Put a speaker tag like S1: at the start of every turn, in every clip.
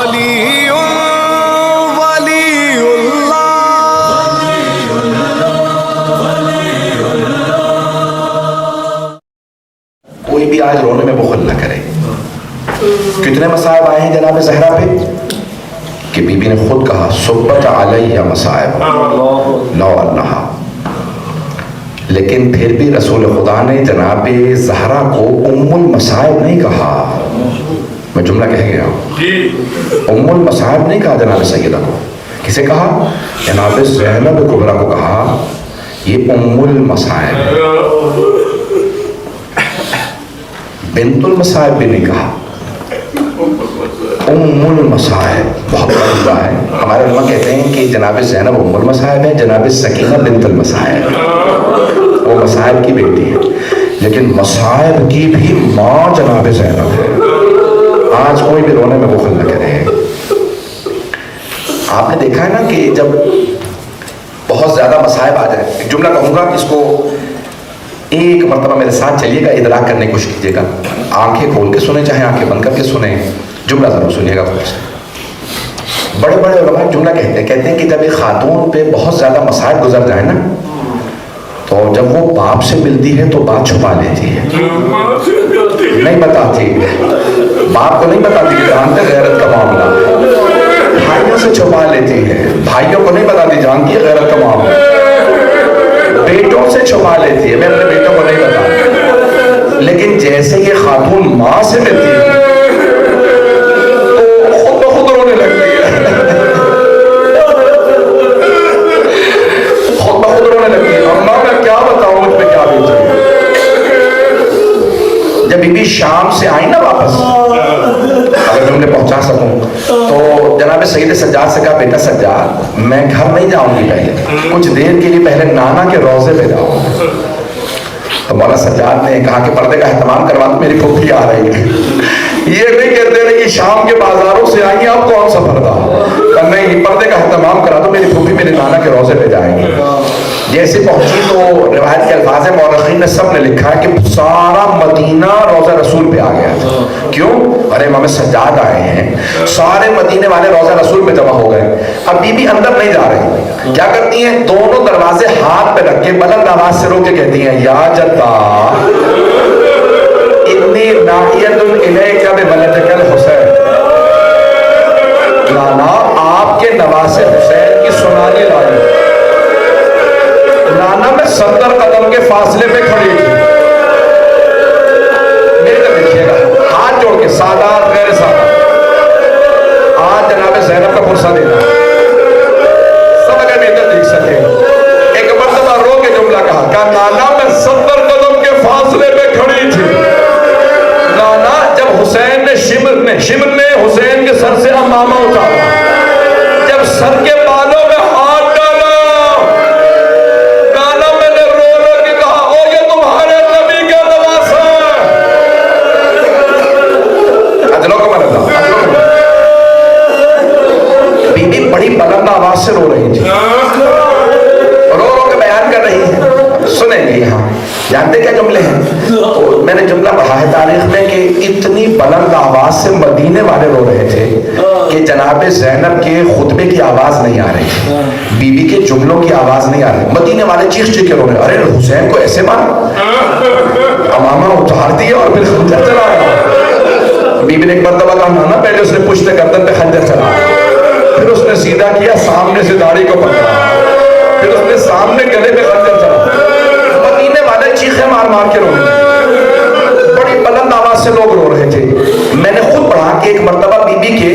S1: कोई भी आज रोने में बुखल न करे। कितने मसाइब आए हैं जनाब ज़हरा पे कि बीबी ने खुद कहा सुब्बत अलैया मसाइब लौ अन्नहा, लेकिन फिर भी रसूल खुदा ने जनाब ज़हरा को उम्मुल मसाइब नहीं कहा। मैं जुमला कह गया हूँ, उम्मुल मसाइब नहीं कहा जनाब सैयदा को। किसे कहा? जनाब ज़ैनब कुबरा को कहा ये उम्मुल मसाइब। बिंतुल मसाइब भी नहीं कहा, उम्मुल मसाइब। बहुत बड़ा है। हमारे उलमा कहते हैं कि जनाब ज़ैनब उम्मुल मसाइब है, जनाब सकीना बिंतुल मसाइब, वो मसाइब की बेटी है, लेकिन मसाइब की भी माँ जनाब ज़ैनब है। आज कोई भी रोने में बुखल न करे। आपने देखा है ना कि जब बहुत ज्यादा मसाइब आ जाए, एक जुमला कहूंगा, इसको एक मरतबा मेरे साथ चलिएगा, इदराक करने की कोशिश कीजिएगा। आंखें खोल के सुने चाहे आंखें बंद करके सुने, जुमला जरूर सुनिएगा। बड़े बड़े उलमा जुमला कहते हैं कि जब एक खातून पे बहुत ज्यादा मसाइब गुजर जाए ना, तो जब वो बाप से मिलती है तो बात छुपा लेती है, नहीं बताती, बाप को नहीं बताती कि जानते गैरत का मामला। भाइयों से छुपा लेती है, भाइयों को नहीं बताती, जानती है गैरत का मामला। बेटों से छुपा लेती है, मैं अपने बेटों को नहीं बताती। लेकिन जैसे ये खातून माँ से मिलती है तो खुद ब खुद रोने लगती है, खुद ब खुद रोने लगती है। अम्मा मैं क्या बताऊं मुझ पे क्या बीत रही है। जब बीबी शाम से आई ना वापस, अगर मैं उन्हें पहुंचा सकूं, तो जनाब सईद सज्जाद से कहा बेटा सज्जाद मैं घर नहीं जाऊंगी, पहले कुछ देर के लिए पहले नाना के रोजे पे जाओ। तो मौला सज्जाद ने कहा कि पर्दे का एहतमाम करवा दो, मेरी फूफी आ रही है। ये नहीं कहते रहे कि शाम के बाजारों से आई आप कौन सा पर्दा, नहीं पर्दे का एहतमाम करा दो, मेरी फूफी मेरे नाना के रोजे पे जाएंगे। जैसे पहुंची तो रिवायत के अल्फाज मौरखीन ने सब ने लिखा है कि सारा मदीना रोजा रसूल पे आ गया था। क्यों? अरे इमाम सज्जाद आए हैं, सारे मदीने वाले रोजा रसूल पे जमा हो गए। अब बीबी अंदर नहीं जा रही, क्या करती हैं? दोनों दरवाजे हाथ पे रख के बुलंद आवाज से रोक के कहती हैं या जद्दा इन्नी नाहियतुन इलैका बिवलदिकल हुसैन, नाना आपके नवासे हुसैन की सुनानी लाई। नाना मैं 70 कदम के फासले पे खड़ी थी, मेरे को देखिएगा, हाथ जोड़ के सादात गैर सादात। आज जनाब ज़ैनब का पुरसा देना सब अगर मेरे देख सके। एक मरतबा रो के जुमला कहा नाना मैं 70 कदम के फासले पे खड़ी थी। नाना जब हुसैन ने शिमर ने हुसैन के सर से अमामा उतारा, जब सर के बालों में हाथ डाला, नाना मैंने रो रो के कहा ओ ये तुम्हारे नबी का नवासा है। अजलो को मरदा, बीबी बड़ी बुलंद आवाज से रो रही थी, रो रो के बयान कर रही है। सुनेंगे यहाँ जानते क्या जुमले हैं? तो मैंने जुमला पढ़ा है तारीख में कि इतनी बुलंद आवाज से मदीने वाले रो रहे थे कि जनाब ज़ैनब के खुतबे की आवाज नहीं आ रही, बीबी के जुमलों की आवाज नहीं आ रही। मदीने वाले चीख चीख के रो रहे, अरे हुसैन को ऐसे मारा, अमामा उतार दिया और फिर खंजर चलाया। बीबी ने एक मरतबा कहा नाना पहले उसने पुश्ते गर्दन पे खंजर चलाया, फिर उसने सीधा किया, सामने से दाढ़ी को पकड़ा, फिर उसने सामने गले पे खंजर चला। मदीने वाले चीखे मार मार के रो रहे थे, बड़ी बुलंद आवाज से लोग रो रहे थे। मैंने खुद पढ़ा कि एक मरतबा बीबी के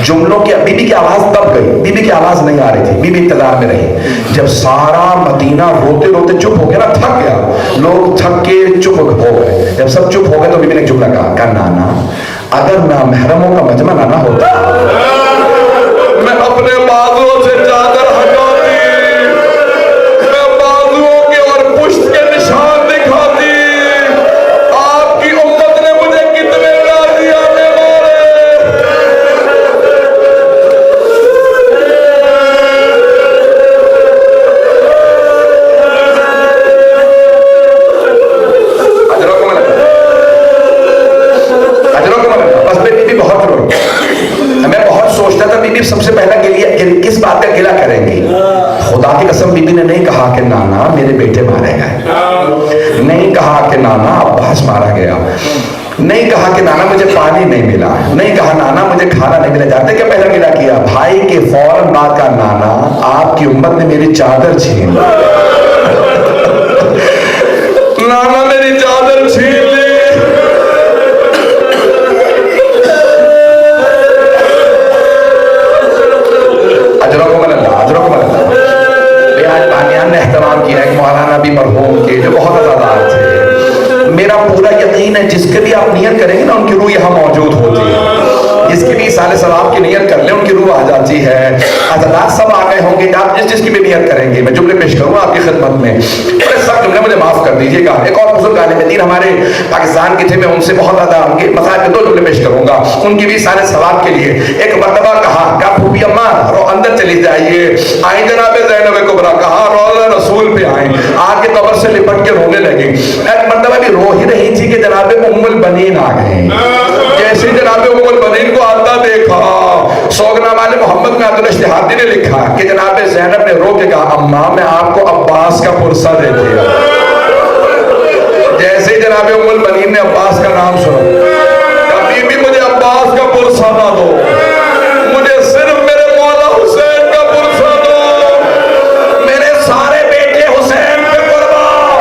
S1: जुमलों की, बीबी की आवाज दब गई, बीबी की आवाज नहीं आ रही थी, बीबी इंतजार में रही। जब सारा मदीना रोते रोते चुप हो गया ना, थक गया, लोग थक के चुप हो गए, जब सब चुप हो गए तो बीबी ने जुमला कहा नाना अगर ना महरमों का मजमा ना होता मैं अपने बाजुओं से चादर हटाती, मैं बाजुओं के और पुश्त के निशान दिखाती। आपकी उम्मत ने मुझे कितने गाजियाने मारे। अजरों को मिला, बस बेटी भी बहुत रोई। सोचता था बीबी सबसे पहला किस बात का गिला करेंगी। खुदा की कसम बीबी ने नहीं कहा कि नाना मेरे बेटे मारे गए, नहीं कहा कि नाना अब्बास मारा गया, नहीं कहा कि नाना मुझे पानी नहीं मिला, नहीं कहा नाना मुझे खाना नहीं मिला। जानते क्या पहला गिला किया? भाई के फौरन बाद का नाना आपकी उम्मत ने मेरी चादर छीन ली, नाना मेरी चादर छीन ली। बानियान ने एहतराम किया एक मौलाना भी मरहूम के जो बहुत अज़ादार थे। मेरा पूरा यकीन है जिसके भी आप नियत करेंगे ना उनकी रूह यहाँ मौजूद होती है। जिसकी भी साले सवाब की नियत कर ले उनकी रूह आ जाती है। अज़ादार सब आ गए होंगे, आप जिसकी भी नियत करेंगे। मैं जुमले पेश करूंगा आपकी खिदमत में, बड़े सब जुमले मुझे माफ कर दीजिएगा। एक और बुजुर्ग आलिम दीन हमारे पाकिस्तान के थे, मैं उनसे बहुत ज्यादा उनके मसाइल के 2 जुमले पेश करूंगा उनकी भी सारे सवाब के लिए। एक मरतबा कहा फूफी अम्मा अंदर चली जाइए, आई जनाब ज़ैनब कुबरा, कहा रोज़ा रसूल पे आए, आके कब्र से लिपट के रोने लगी। एक मरतबा भी रो ही रही थी कि जनाब उम्मुल बनीन आ गए। जैसे जनाब उम्मुल बनीन को आता देखा, सोगनामा मोहम्मद में अब्दुल इश्तिहादी ने लिखा कि जनाब ज़ैनब ने रो के कहा अम्मा मैं आपको अब्बास का पुरसा दे दिया। जैसे ही जनाब उम्मुल बनीन ने अब्बास का नाम सुना, कभी भी मुझे अब्बास का पुरसा ना दो, मुझे सिर्फ मेरे मौला हुसैन का पुरसा दो, मेरे सारे बेटे हुसैन पे कुर्बान,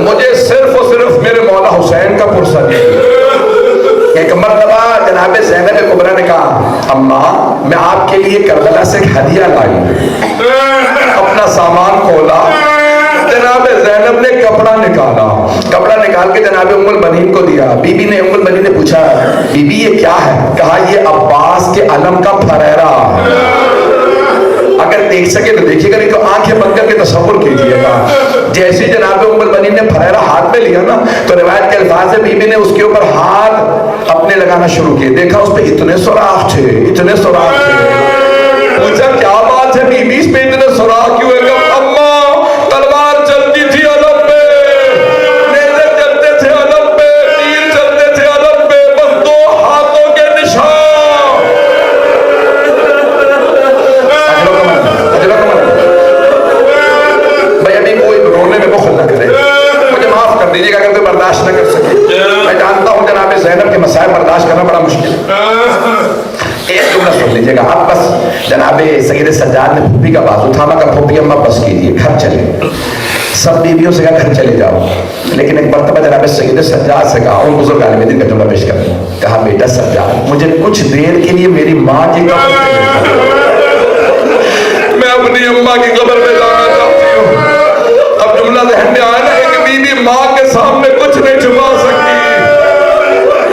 S1: मुझे सिर्फ और सिर्फ मेरे मौला हुसैन का पुरसा दीजिए। एक मरतबा जनाब ज़ैनब कुबरा ने कहा अम्मा मैं आपके लिए करबला से एक हदिया लाई। अपना सामान खोला, जनाब ज़ैनब ने कपड़ा निकाला, कपड़ा निकाल के जनाब उम्मुल बनीन को दिया। बीबी ने उम्मुल बनीन ने पूछा बीबी ये क्या है? कहा ये अब्बास के अलम का फरेरा है। अगर देख सके तो देखिएगा, नहीं तो आंखें बंद करके तसव्वुर कीजिएगा। जैसे जनाब उम्मुल बनीन ने फरेरा हाथ में लिया ना तो रिवायत के अल्फाज है बीबी ने उसके ऊपर हाथ अपने लगाना शुरू किए। देखा उस पे इतने सुराख थे, इतने सुराख थे। पूछा क्या बात है बीबी इस पे इतने सुराख क्यों है? अम्मा तलवार चलती थी अलम पे, नेज़े चलते थे अलम पे, तीर चलते थे अलम पे, बस 2 हाथों के निशान। भाई अभी कोई रोने में बुख़्ल न करे, मुझे माफ कर दीजिएगा अगर कोई बर्दाश्त न कर सके। मैं जानता हूँ जनाब ज़ैनब के मसाइल बर्दाश्त करना बड़ा मुश्किल है। एक जुमला सुन लीजिएगा आप बस। जनाब सैयद सज्जाद ने फूफी का बाजू थामा, का फूफी अम्मा बस कीजिए घर चले। सब बीवियों से कहा घर चले जाओ, लेकिन एक मरतबा जनाब सैयद सज्जाद से कहा, उन बुजुर्ग आलिम दीन का जुमला पेश कर, कहा बेटा सज्जाद मुझे कुछ देर के लिए मेरी माँ की मैं अपनी अम्मा की कब्र में जाना चाहती हूँ। अब जुमला ज़हन में आया ना कि बीबी माँ के सामने कुछ नहीं छुपा सकती।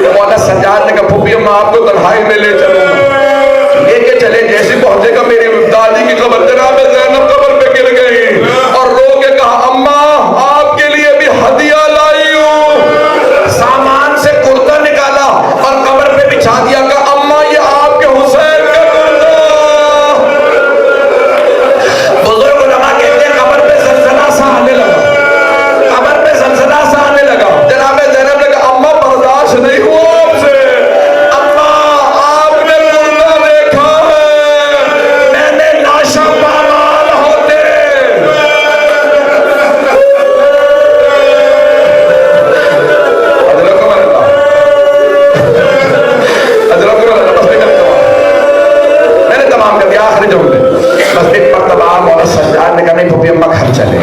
S1: मौला सज्जाद ने कहा फूफी अम्मा आपको तन्हाई में ले चलूंगा। लेके चले, जैसे पहुंचेगा मेरी दादी की कब्र, जनाब ज़ैनब कब्र पे गिर गई और रो के कहा अम्मा आपके लिए भी हदिया लाई हूँ। सामान से कुर्ता निकाला और कब्र पे बिछा दिया। कहा अम्मा ये आपके हुसैन का कुर्ता। बुजुर्ग उलमा कहते हैं कब्र पे सनसना सा आने लगा, कब्र पे सनसना सा आने लगा। जनाब ज़ैनब ने कहा अम्मा बर्दाश्त नहीं हुआ आपसे, अम्मा आपने कुर्ता देखा है, मैंने लाशा पामाल होते। मैंने तमाम कर दिया आखिरी जुमले। बस एक मरतबा मौला सज्जाद ने कहा नहीं फूफी अम्मा घर चले।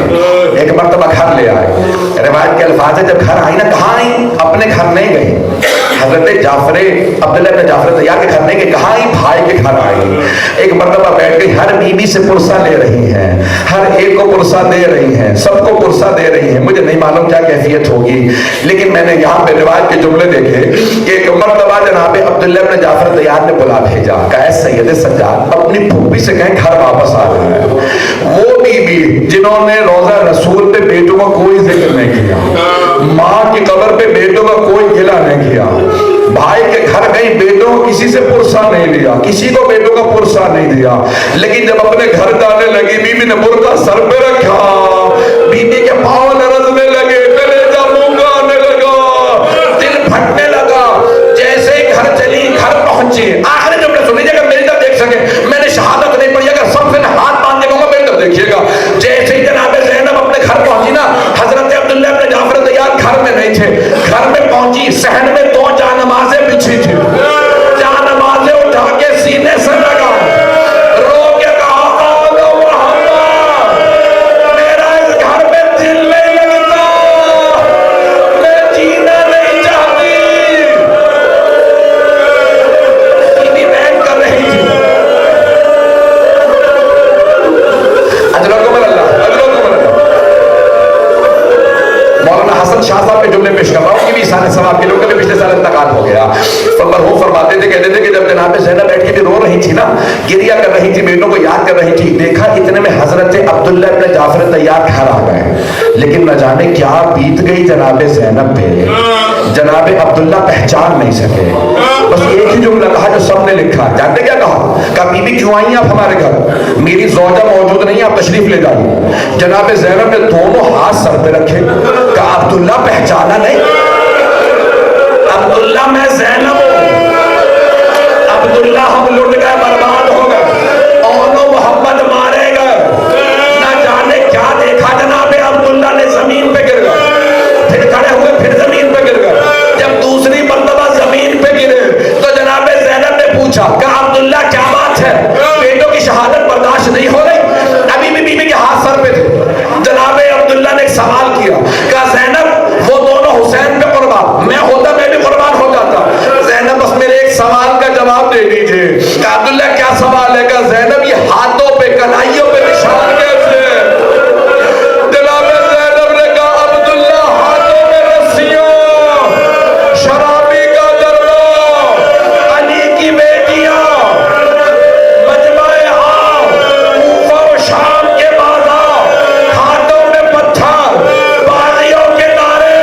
S1: एक मरतबा घर ले आए। रिवायत के अल्फाज है जब घर आई ना, कहाँ आई? अपने घर नहीं गई, हजरत जाफर अब्दुल्लाह इब्न जाफर तैयार के घर नहीं गई, कहाँ आई? भाई के घर आई। एक मरतबा बैठ गई, हर बीवी से पुरसा ले रही हैं, हर एक को पुरसा दे रही हैं, सबको पुरसा दे रही हैं। मुझे नहीं मालूम क्या कैफियत होगी, लेकिन मैंने यहाँ पे रिवायत के जुमले देखे कि एक मरतबा जनाब अब्दुल्लाह इब्न जाफर तैयार ने बुला भेजा, कहा सैयद सज्जाद अपनी फूफी से कहें घर वापस आ रहा है। वो बीबी जिन्होंने रोजा रसूल पे बेटों का कोई जिक्र नहीं किया, माँ की कब्र पे बेटों का कोई गिला नहीं किया, भाई के घर गई बेटों को किसी से पुरसा नहीं लिया, किसी को बेटों का पुरसा नहीं दिया। लेकिन जब अपने घर जाने लगी बीबी ने बुर्का सर पे रखा, बीबी के पांव लरजने लगे, कलेजा मूंगा आने लगा, दिल फटने लगा। जैसे ही घर चली घर कहते थे कि जब जनाब ज़ैनब बैठ के भी रो रही थी ना, गिरिया कर रही थी, बेटों को याद कर रही थी, देखा इतने में हजरत अब्दुल्ला इब्न जाफर तैयार घर आ गए। लेकिन न जाने क्या बीत गई जनाब ज़ैनब पे, जनाब अब्दुल्ला पहचान नहीं सके। बस एक ही जुमला कहा जो सबने लिखा, जानते क्या कहा? बीबी क्यों आई आप हमारे घर? मेरी ज़ौजा मौजूद नहीं, आप तशरीफ ले जाइए। जनाब ज़ैनब ने दोनों हाथ सर पे रखे, कहा अब्दुल्ला पहचाना नहीं? अब्दुल्ला मैं ज़ैनब हूं, अब्दुल्ला हम लुट गए, बर्बाद हो गए, औनो मोहम्मद मारे गए। ना जाने क्या देखा जनाब अब्दुल्ला ने, जमीन पे गिर गए, फिर खड़े हुए, फिर जमीन पे गिर गए। जब दूसरी मर्तबा जमीन पे गिरे तो जनाब ज़ैनब ने पूछा, कहा अब्दुल्ला क्या बात है? बेटों की शहादत बर्दाश्त नहीं हो रही? अभी भी बीबी के हाथ सर पे थे। जनाब अब्दुल्ला ने एक सवाल किया, कहा ज़ैनब वो दोनों हुसैन पे कुर्बान, मैं होता मैं भी कुर्बान हो जाता। ज़ैनब बस मेरे एक सवाल का जवाब दे दीजिए। कहा अब्दुल्ला क्या सवाल है? कहा ज़ैनब ये हाथों पे, कलाइयों पे निशान कैसे? जनाब ज़ैनब ने कहा अब्दुल्ला हाथों में रस्सियों, शराबी का दर्दो, अली की बेटियां, मजमाए आम, कूफा और शाम के बाजार, हाथों में पत्थर, बाजियों के नारे।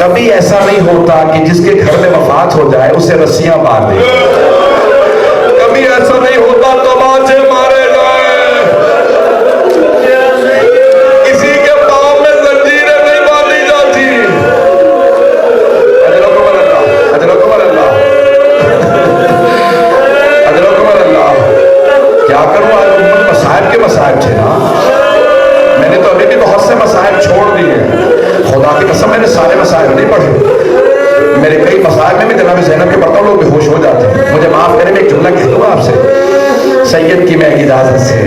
S1: कभी ऐसा नहीं होता कि जिसके घर में वफात हो जाए उसे रस्सियां मार दे, कभी ऐसा नहीं होता तमाचे मारे जाए, किसी के पांव में जंजीरें नहीं बांधी जाती। अजरकुमर अल्लाह, अजरकुमर अल्लाह, अजरकुमर अल्लाह। क्या करूं, आज उम्मत मसाइब के मसाइब थे ना। मैंने तो अभी भी बहुत से मसाइब छोड़ दिए हैं, खुदा की कसम मैंने सारे मसाइब नहीं पढ़े। मेरे कई मसाइब में भी जनाब ज़ैनब के पढ़ता हूँ, लोग बेहोश हो जाते हैं। मुझे माफ करें, मैं एक जुमला कह दूंगा आपसे सैयद की मैं इजाजत से,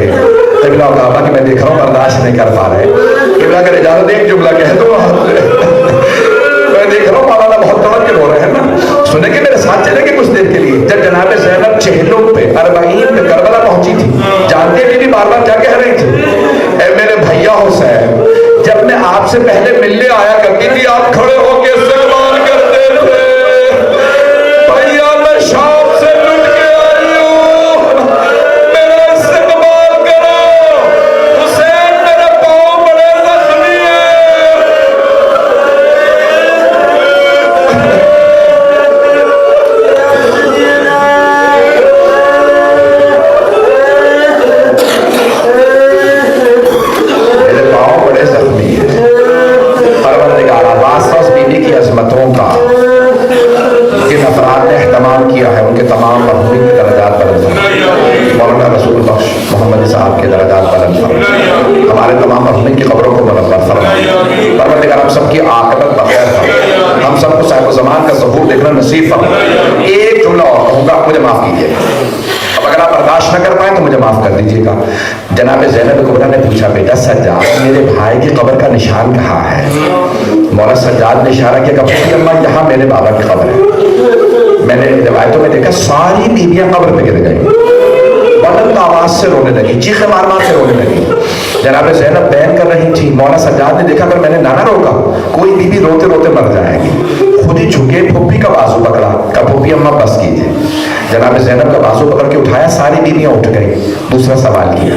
S1: तबला काबा की मैं देख रहा हूँ बर्दाश्त नहीं कर पा रहे, किबला अगर इजाजत एक जुमला कह दूंगा मैं देख रहा हूँ मौलाना बहुत तवज्जो हो रहे हैं ना, सुनेंगे मेरे साथ चलेंगे कुछ देर के लिए। जब जनाब ज़ैनब चेहलों पे अरबाईन पे करबला पहुंची थी, जानते भी बार बार क्या कह रही थी? ए मेरे भैया हुसैन, जब मैं आपसे पहले मिलने आया करती थी आप खड़े होके इस्तेमाल करते थे, भैया मैं शाम से लुट के आई हूं, मेरा इस्तेमाल करो। हुसैन मेरे पांव बड़े जख्मी किया है, उनके तमाम मरहूमीन के दर्जात बुलंद फरमा, मौलाना रसूल बख्श मोहम्मद साहब के दर्जात बुलंद फरमा, हमारे तमाम मरहूमीन की कब्रों को मुनव्वर फरमा, परवरदिगार हम सबकी आक़िबत बख़ैर फरमा, हम सबको साहिब ज़मान का ज़हूर देखना नसीब फरमा। एक जुमला और कहूँगा, मुझे माफ़ कीजिएगा, अब अगर आप बर्दाश्त न कर पाए तो मुझे माफ़ कर दीजिएगा। जनाब ज़ैनब कुबरा ने पूछा, बेटा सज्जाद मेरे भाई की कब्र का निशान कहाँ है? मौला सज्जाद ने इशारा किया, कब्र की अम्मा यहाँ मेरे बाबा की कब्र है। मैंने रिवायतों में देखा सारी बीबियां कब्र पे गिर गई, बुलंद आवाज से रोने लगी, चीखे मार मार के रोने लगी। जनाब ज़ैनब बयान कर रही थी, मौला सज्जाद ने देखा, अगर मैंने नाना रोका कोई बीबी रोते रोते मर जाएगी। खुद ही झुके, फुप्पी का बाजू पकड़ा, कहा फुप्पी अम्मा बस कीजिए। जनाब ज़ैनब का बाजू पकड़ के उठाया, सारी बीबियां उठ गई। दूसरा सवाल किया,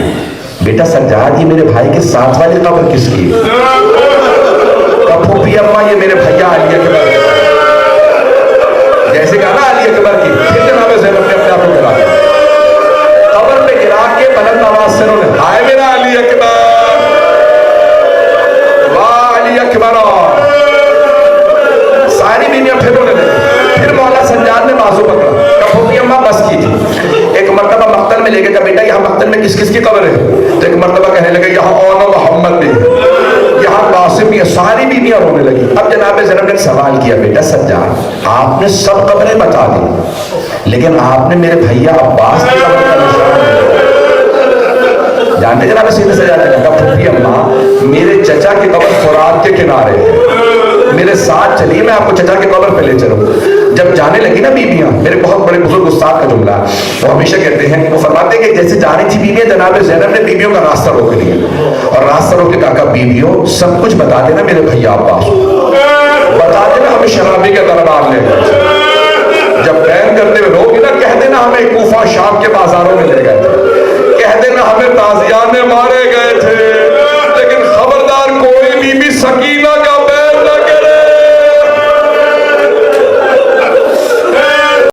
S1: बेटा सज्जाद ये मेरे भाई के साथ वाली कब्र किसकी? कहा फुप्पी अम्मा ये मेरे भैया अली अकबर, जैसे कहा ना अली अकबर की। फिर जनाब ज़ैनब ने अपने आप को गिरा दिया, कब्र पे गिरा के बुलंद आवाज से रोने, हाय मेरा अली अकबर, मोहम्मद भी है, यहाँ कासिम भी है, सारी बीवियां रोने लगी। अब जनाब ज़ैनब ने सवाल किया, बेटा सज्जाद आपने सब कब्रें बता दी, लेकिन आपने मेरे भैया अब्बास की कब्र का निशान नहीं दिया। जानते जनाब सीधे से जाते लगा, फूफी अम्मा मेरे चचा की कब्र फुरात के किनारे है, मेरे साथ चलिए मैं आपको चचा की कब्र पे ले चलूं। जब जाने लगी ना बीबियां, मेरे बहुत बड़े बुजुर्ग उस्ताद का जुमला वो हमेशा कहते हैं, वो फरमाते हैं कि जैसे जाने थी बीबियां, जनाब ज़ैनब ने बीबियों का रास्ता रोक लिया और रास्ता रोक के कहा, बीबियों सब कुछ बता देना मेरे भैया अब्बास को, बता देना हमें शराबी के दरबार ले गए, जब बैन करते हुए रोगी ना कह देना हमें कूफा शाम के बाजारों में ले गए, कह देना हमें ताजिया ने मारे